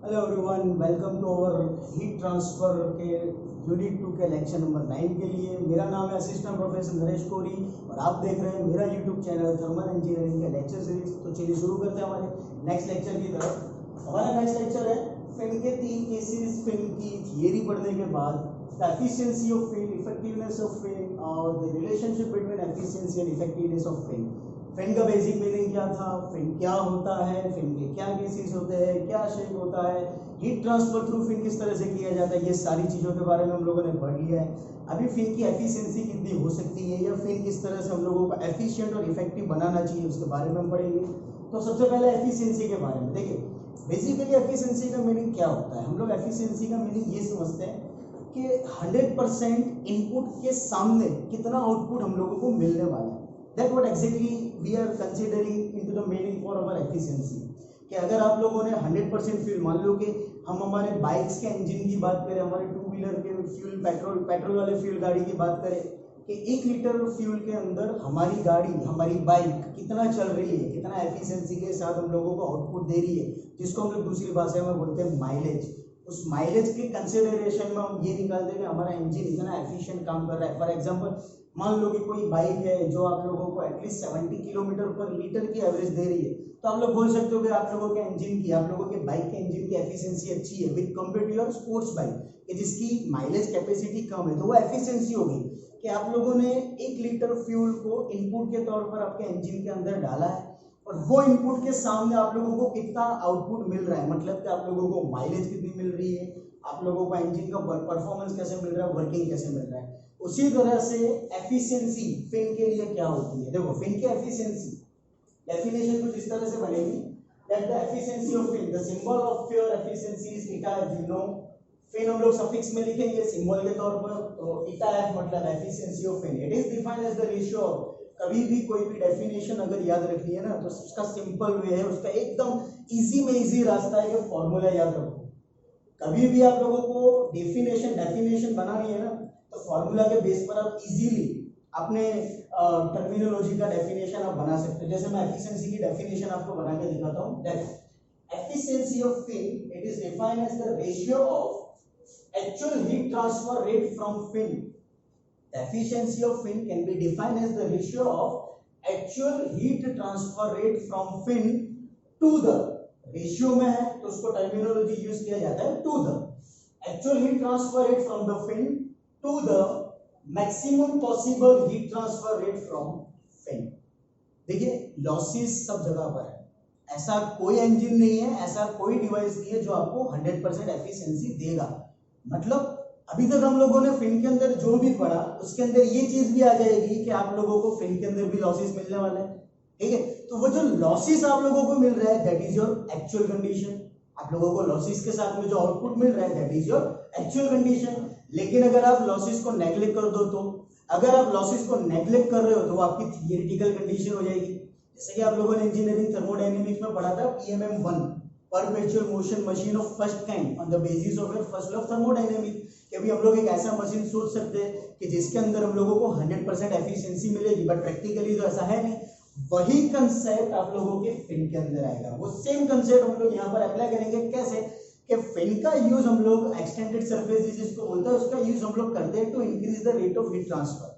Hello everyone, welcome to our heat transfer के unit 2 के lecture number 9 के लिए। मेरा नाम है असिस्टेंट प्रोफेसर नरेश कोरी और आप देख रहे हैं मेरा यूट्यूब चैनल थर्मल इंजीनियरिंग का लेक्चर सीरीज। तो चलिए शुरू करते हैं हमारे नेक्स्ट लेक्चर की तरफ। हमारा नेक्स्ट लेक्चर है फिन के 3 केसेस। फिन की थियरी पढ़ने के बाद the efficiency of fin, effectiveness of fin और the relationship between efficiency and effectiveness of fin. Fin का बेसिक मीनिंग क्या था, फिन क्या होता है, फिन के क्या केसेस होते हैं, क्या शेप होता है, हीट ट्रांसफर थ्रू फिन किस तरह से किया जाता है, ये सारी चीज़ों के बारे में हम लोगों ने पढ़ लिया है। अभी फिन की एफिशिएंसी कितनी हो सकती है या फिन किस तरह से हम लोगों को एफिशिएंट और इफेक्टिव बनाना चाहिए, उसके बारे में हम पढ़ेंगे। तो सबसे पहले एफिशिएंसी के बारे में देखिए। बेसिकली एफिशिएंसी का मीनिंग क्या होता है, हम लोग एफिशिएंसी का मीनिंग ये समझते हैं कि 100% इनपुट के सामने कितना आउटपुट हम लोगों को मिलने वाला है। That what exactly we are considering into the meaning for our efficiency। कि अगर आप लोगों ने 100% फ्यूल, मान लो कि हम हमारे बाइक्स के इंजन की बात करें, हमारे टू व्हीलर के फ्यूल, पेट्रोल वाले फ्यूल गाड़ी की बात करें कि 1 लीटर फ्यूल के अंदर हमारी गाड़ी, हमारी बाइक कितना चल रही है, कितना एफिशिएंसी के साथ हम लोगों को आउटपुट दे रही है, जिसको हम लोग दूसरी भाषा में बोलते हैं माइलेज। उस माइलेज के कंसिडरेशन में हम ये निकालते हैं कि हमारा इंजन इतना एफिशिएंट काम कर रहा है। फॉर एग्जांपल, मान लो कि कोई बाइक है जो आप लोगों को एटलीस्ट 70 किलोमीटर पर लीटर की एवरेज दे रही है, तो आप लोग बोल सकते हो कि आप लोगों के इंजन की, आप लोगों के बाइक के इंजन की एफिशिएंसी अच्छी है with compare to your sports bike जिसकी माइलेज कैपेसिटी कम है। तो वो एफिशिएंसी होगी कि आप लोगों ने 1 लीटर फ्यूल को इनपुट के तौर पर आपके इंजन के अंदर डाला है और वो इनपुट के सामने आप लोगों को कितना आउटपुट मिल रहा है, मतलब कि आप लोगों को माइलेज कितनी मिल रही है, आप लोगों को इंजन का परफॉर्मेंस कैसे मिल रहा है, वर्किंग कैसे मिल रहा है। उसी तरह से एफिशिएंसी फिन के लिए क्या होती है। देखो, फिन की एफिशिएंसी डेफिनेशन कुछ इस तरह से बनेगी that the efficiency of fin, the symbol of your efficiency is eta F. You know, fin हम लोग सफिक्स में लिखेंगे सिंबल के तौर पर, तो ईटा एफ मतलब efficiency of fin. It is defined as the ratio of, कभी भी कोई भी डेफिनेशन अगर याद रखनी है ना तो उसका सिंपल वे है, उसका एकदम इजी में इजी रास्ता है कि फॉर्मूला याद रखो। कभी भी आप लोगों को डेफिनेशन बनानी है ना तो फॉर्मूला के बेस पर आप इजीली अपने टर्मिनोलॉजी का डेफिनेशन आप बना सकते हो। जैसे मैं एफिशिएंसी की डेफिनेशन आपको बना के दिखाता हूं। That efficiency of fin, it is defined as the ratio of actual heat transfer rate from fin. The efficiency of fin can be defined as the ratio of actual heat transfer rate from fin to the, ratio में है तो उसको terminology use किया जाता है to the actual heat transfer rate from the fin to the maximum possible heat transfer rate from fin. देखिए, losses सब जगह पर है, ऐसा कोई इंजन नहीं है, ऐसा कोई डिवाइस नहीं है जो आपको 100% एफिशिएंसी देगा। मतलब अभी तक हम लोगों ने फिन के अंदर जो भी पढ़ा उसके अंदर ये चीज भी आ जाएगी कि आप लोगों को फिन के अंदर भी लॉसेस मिलने वाले हैं। ठीक है, तो वो जो लॉसेस आप लोगों को मिल रहा है that is your actual condition. आप लोगों को लॉसेस के साथ में जो आउटपुट मिल रहा है that is your actual condition. लेकिन अगर आप लॉसेस को नेग्लेक्ट कर दो, तो अगर आप लॉसेस को नेग्लेक्ट कर रहे हो तो वो आपकी थियरिटिकल कंडीशन हो जाएगी। जैसे कि आप लोगों ने इंजीनियरिंग थर्मोडायनेमिक्स में पढ़ा था PMM1, perpetual motion machine of first kind on the basis of your first law of thermodynamics. कि अभी हम लोग एक ऐसा मशीन सोच सकते हैं कि जिसके अंदर हम लोगों को 100% एफिशिएंसी मिलेगी, बट प्रैक्टिकली तो ऐसा है नहीं। वही कंसेप्ट आप लोगों के फिन के अंदर आएगा, वो सेम कंसेप्ट हम लोग यहाँ पर अप्लाई करेंगे। कैसे कि फिन का यूज हम लोग एक्सटेंडेड सरफेस जिसको बोलते हैं उसका यूज हम लोग करते हैं to increase the rate of heat transfer.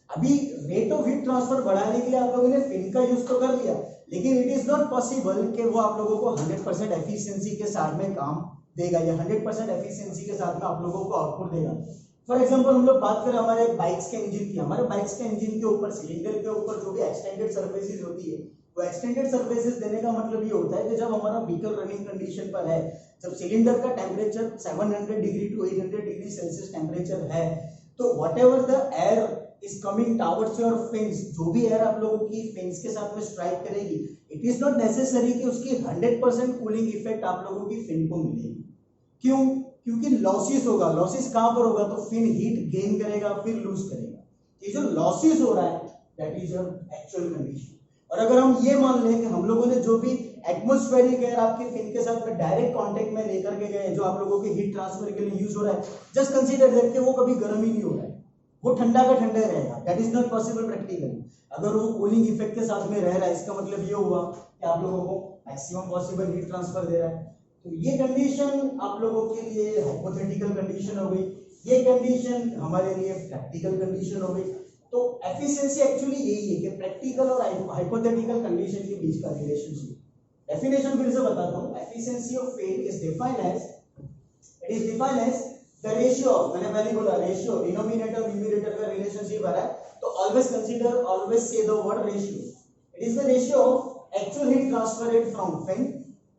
अभी रेट ऑफ हीट ट्रांसफर बढ़ाने के लिए आप लोगों ने फिन का यूज तो कर लिया, लेकिन इट इज नॉट पॉसिबल कि वो आप लोगों को 100% एफिशिएंसी के साथ में काम देगा या 100% एफिशिएंसी के साथ में आप लोगों को आउटपुट देगा। फॉर एग्जांपल, हम लोग बात करें हमारे बाइक्स के इंजन की। हमारे बाइक्स के इंजन के ऊपर, सिलेंडर के ऊपर जो भी एक्सटेंडेड सर्फेसिस होती है, वो एक्सटेंडेड सर्फेसिस देने का मतलब ये होता है कि जब हमारा व्हीकल रनिंग कंडीशन पर है, जब सिलेंडर का temperature 700 degree to 800 degree celsius temperature है, तो whatever the air is coming towards your fins, जो भी एयर आप लोगों की फिन्स के साथ में स्ट्राइक करेगी, इट इज नॉट नेसेसरी कि उसकी 100% कूलिंग इफेक्ट आप लोगों की फिन को मिलेगी। क्यों? क्योंकि लॉसेस होगा। लॉसेस कहां पर होगा? तो फिन हीट गेन करेगा फिर लूज करेगा। ये जो लॉसेस हो रहा है that is your actual condition. और अगर हम ये मान लें कि हम लोगों ने जो भी एटमॉस्फेरिक एयर आपके फिन के साथ में डायरेक्ट कांटेक्ट में लेकर के गए, जो आप लोगों के हीट ट्रांसफर के लिए यूज हो रहा है, जस्ट कंसीडर दैट कि वो कभी गर्म ही नहीं हो रहा है, वो ठंडा का ठंडा रहेगा। That is not possible practically. अगर वो कूलिंग इफेक्ट के साथ में रह रहा है, इसका मतलब ये हुआ कि आप लोगों को मैक्सिमम पॉसिबल हीट ट्रांसफर दे रहा है। तो ये कंडीशन आप लोगों के लिए हाइपोथेटिकल कंडीशन हो गई, ये कंडीशन हमारे लिए प्रैक्टिकल कंडीशन हो गई। तो एफिशिएंसी एक्चुअली यही है कि प्रैक्टिकल और हाइपोथेटिकल कंडीशन के बीच का रिलेशनशिप। डेफिनेशन फिर से बताता हूँ, efficiency of fin is defined as the ratio of, मैंने पहले बोला रेशियो, डिनोमिनेटर न्यूमरेटर का रिलेशनशिप आ रहा है, तो always say the word ratio. It is the ratio of actual heat transfer rate from fin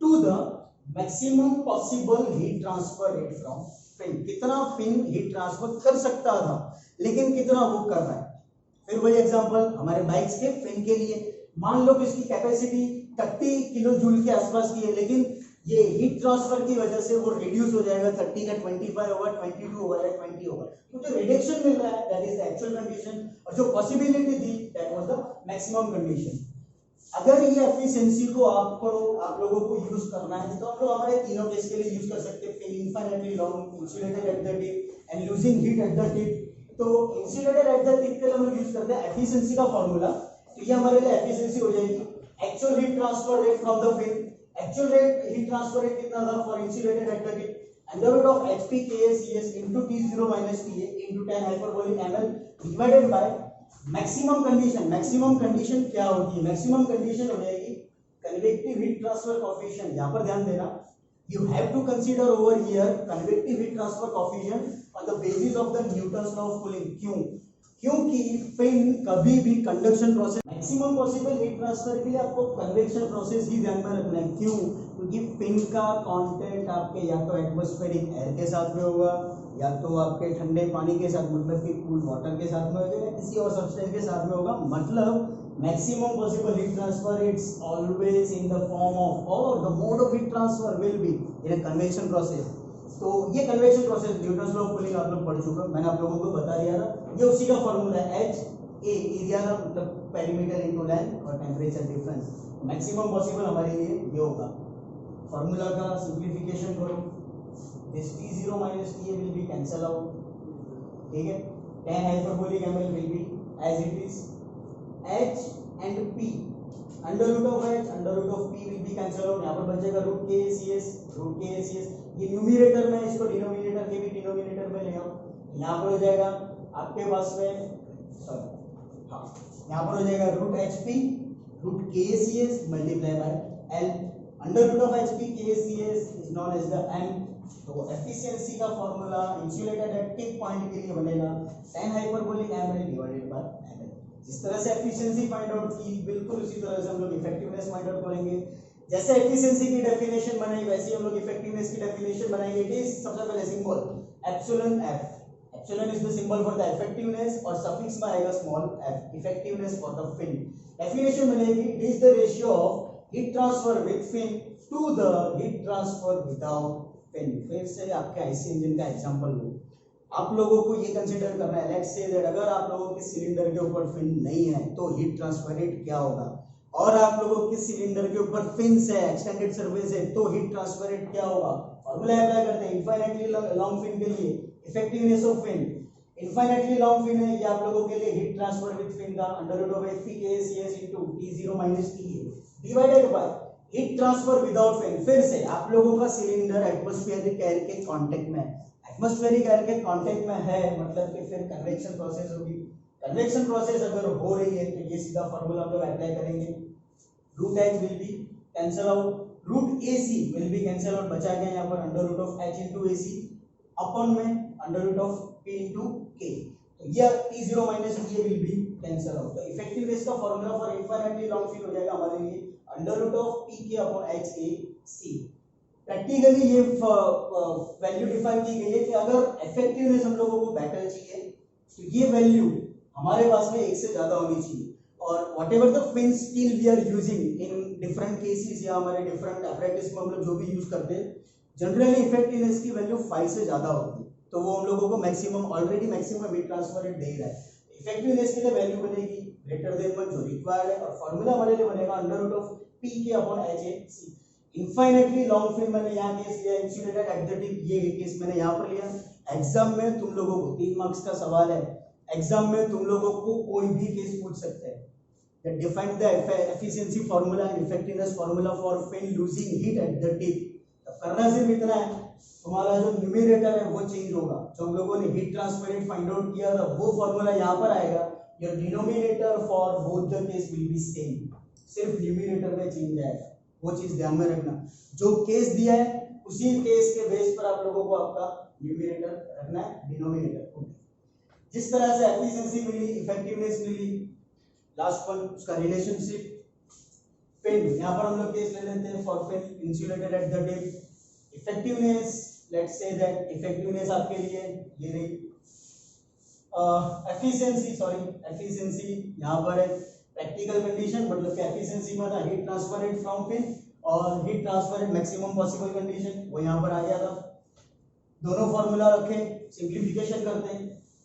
to the maximum possible heat transfer rate from fin. कितना fin heat transfer कर सकता था, लेकिन कितना वो कर रहा है। फिर वही एग्जांपल हमारे बाइक्स के फिन के लिए, मान लो कि इसकी कैपेसिटी 30 किलो जूल के आसपास की है, लेकिन ये हीट ट्रांसफर की वजह से वो रिड्यूस हो जाएगा, 30 का 25 होगा, 22 होगा या 20 होगा। तो जो रिडक्शन मिल रहा है that is the actual condition, और जो पॉसिबिलिटी थी that was the maximum condition. अगर ये एफिशिएंसी को आप लोगों को यूज करना है तो आप लोग हमारे तीनों केस के लिए यूज कर सकते हैं। Infinitely long, insulated at the tip and losing heat at the tip. तो इंसुलेटेड एट द टिप के लिए हम लोग यूज करते हैं एफिशिएंसी का फॉर्मूला। तो ये हमारे लिए एफिशिएंसी हो जाएगी actual heat transfer rate from the fin. Actual rate heat transfer rate कितना था for insulated at the tip, under root of hp KS into T0 minus TA into 10 hyperbolic ml divided by maximum condition. Maximum condition क्या होती है? Maximum condition हो जाएगी convective heat transfer coefficient. यहां पर ध्यान देना, you have to consider over here convective heat transfer coefficient on the basis of the Newton's law of cooling। क्यों? क्योंकि फिन कभी भी conduction process, maximum possible heat transfer के लिए आपको कन्वेक्शन प्रोसेस ही ध्यान में रखना है। क्यों? क्योंकि फिन का कांटेक्ट आपके या तो एटमॉस्फेरिक एयर के साथ में होगा, या तो आपके ठंडे पानी के साथ, मतलब कि कूल वाटर के साथ में होगा, या किसी और सब्सटेंस के साथ में होगा। मतलब maximum possible heat transfer it's always in the form of, और the mode of heat transfer will be in a convection process. तो ये convection process Newton's law of cooling आप लोग पढ़ चुके हो, मैंने आप लोगों को बता दिया था। ये उसी का फॉर्मूला है, H A एरिया का मतलब पेरीमीटर इनटू लेंथ और टेंपरेचर डिफरेंस। मैक्सिमम पॉसिबल हमारे लिए ये होगा। फॉर्मूला का सिंपलीफिकेशन करो, this T0 minus TA will be cancel out, ठीक है। 10 hyperbolic ml will be as it is, H and P, under root of H under root of P will be cancel out। यहाँ पर बचेगा root KCS। ये numerator में, इसको denominator के भी डिनोमिनेटर में ले आओ। यहाँ पर हो जाएगा आपके पास में, यहाँ पर हो जाएगा root HP root KCS multiply by L। Under root of HP KCS is known as the M। तो एफिशिएंसी का formula insulated at tip point के लिए बनेगा 10 hyperbolic ml divided by ml। जिस तरह से एफिशिएंसी फाइंड आउट की, बिल्कुल उसी तरह से हम लोग इफेक्टिवनेस फाइंड आउट करेंगे। जैसे एफिशिएंसी की डेफिनेशन बनाई, वैसे ही हम लोग इफेक्टिवनेस की डेफिनेशन बनाएंगे। इट इज सबसे पहले symbol epsilon F। Epsilon is the symbol for the effectiveness, और सफिक्स में आएगा small f, effectiveness for the fin. Definition बनेगी it is the ratio of heat transfer with fin to the heat transfer without fin. फिर से आपके IC engine का example लो, आप लोगों को ये कंसीडर करना है, लेट्स से दैट अगर आप लोगों के सिलेंडर के ऊपर फिन नहीं है तो हीट ट्रांसफर रेट क्या होगा, और आप लोगों के सिलेंडर के ऊपर फिन्स है, एक्सटेंडेड सरफेस है, तो हीट ट्रांसफर रेट क्या होगा। फॉर्मूला अप्लाई करते हैं, इनफाइनाइटली लॉन्ग फिन के लिए effectiveness of fin, infinitely long fin है, ये आप लोगों के लिए हीट ट्रांसफर विद फिन का under root of hp KCS into T0 minus TA divided by heat transfer without fin. फिर से आप लोगों का सिलेंडर एटमॉस्फेरिक एयर के कांटेक्ट में है, एटमॉस्फेरिक एयर के कांटेक्ट में है, मतलब कि फिर कन्वेक्शन प्रोसेस होगी। कन्वेक्शन प्रोसेस अगर हो रही है तो ये सीधा फॉर्मूला हम लोग अप्लाई करेंगे, root H will be cancel out, root AC will be cancel out, बचा गया यहाँ पर under root of H into AC upon में under root of P into K। तो ये T0 minus TA will be cancel out. तो effectiveness का formula for infinitely long fin हो जाएगा हमारे लिए under root of PK upon HAC। Practically ये वैल्यू डिफाइन की गई है कि अगर इफेक्टिवनेस हम लोगों को बेटर चाहिए तो ये वैल्यू हमारे पास में एक से ज्यादा होनी चाहिए, और whatever the fin steel we are using in different cases या हमारे डिफरेंट एपरेटिस में हम लोग जो भी यूज करते हैं, जनरली इफेक्टिवनेस की वैल्यू 5 से ज्यादा होती है, तो वो हम लोगों को maximum already maximum heat transfer rate दे रहा है। इफेक्टिवनेस के लिए वैल्यू बनेगी ग्रेटर देन 1 जो रिक्वायर्ड है, और फार्मूला हमारे लिए बनेगा under root of PK upon HAC। Infinitely long fin मैंने यहाँ केस लिया, इंसुलेटेड एट द टिप ये केस मैंने यहाँ पर लिया। एग्जाम में तुम लोगों को 3 मार्क्स का सवाल है, एग्जाम में तुम लोगों को कोई भी केस पूछ सकते हैं that define the efficiency formula and effectiveness formula for fin losing heat at the tip। तो करना सिर्फ इतना है, तुम्हारा जो न्यूमरेटर है वो चेंज होगा। जो हम लोगों ने heat transfer rate find out किया था वो फॉर्मूला यहाँ पर आएगा। Your denominator for both the case will be same, सिर्फ न्यूमरेटर में चेंज आएगा, वो चीज ध्यान में रखना। जो केस दिया है उसी केस के बेस पर आप लोगों को आपका न्यूमरेटर रखना है, डिनोमिनेटर को। जिस तरह से एफिशिएंसी मिली, इफेक्टिवनेस मिली, लास्ट वन उसका रिलेशनशिप। फिन यहाँ पर हम लोग केस ले लेते हैं for fin insulated at the tip. Effectiveness, let's say that effectiveness आपके लिए ये रही। एफिशिएंसी यहाँ पर है प्रैक्टिकल कंडीशन, मतलब कि एफिशिएंसी में था heat transfer rate from fin और heat transfer rate maximum possible condition, वो यहाँ पर आ गया था। दोनों फॉर्मूला रखे, सिंप्लीफिकेशन करते हैं।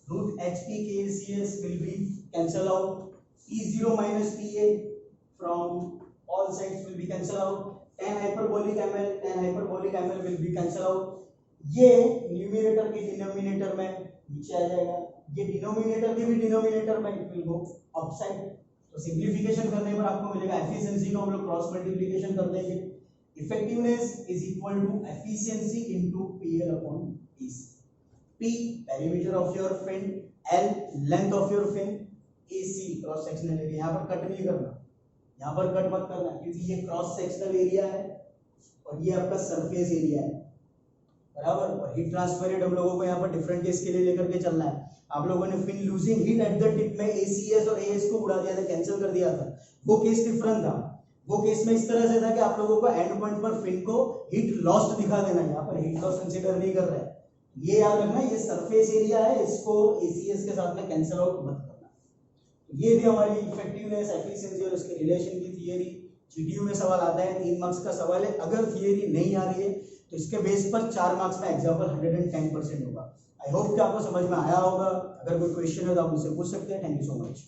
Root HP KCS will be cancel out, P0 minus PA from all sides will be cancel out, tan hyperbolic ml will be cancel out। ये न्यूमरेटर की डिनोमिनेटर में नीचे आ जाएगा, ये डिनोमिनेटर की भी डिनोमिनेटर में इट विल गो अपसाइड। तो सिंप्लीफिकेशन करने पर आपको मिलेगा एफिशिएंसी को हम लोग क्रॉस मल्टीप्लिकेशन कर देंगे। Effectiveness is equal to efficiency into PL upon PC। P perimeter of your fin, L length of your fin, AC cross sectional area. यहाँ पर कट नहीं करना, यहाँ पर कट मत करना, क्योंकि ये क्रॉस सेक्शनल एरिया है और ये आपका सरफेस एरिया है, बराबर। और हीट ट्रांसफर रेट हम लोगों को यहाँ पर डिफरेंट केस के लिए लेकर के चलना है। आप लोगों ने fin losing heat at the tip में ACS और AS को उड़ा दिया था, कैंसिल कर दिया था, वो केस डिफरेंट था। वो केस में इस तरह से था कि आप लोगों को एंड पॉइंट पर फिन को हीट लॉस्ट दिखा देना है, यहाँ पर हीट लॉस कंसीडर नहीं कर रहा है। ये याद रखना, ये सरफेस एरिया है, इसको ACS के साथ में कैंसिल आउट मत करना। ये भी हमारी इफेक्टिवनेस, एफिशिएंसी और उसके रिलेशन की थियरी। GDU में सवाल आता है, 3 मार्क्स का सवाल है। अगर थियरी नहीं आ रही है तो इसके बेस पर 4 मार्क्स में एग्जाम्पल 110% होगा। आई होप कि आपको समझ में आया होगा। अगर कोई क्वेश्चन है तो आप मुझसे पूछ सकते हैं। Thank you so much.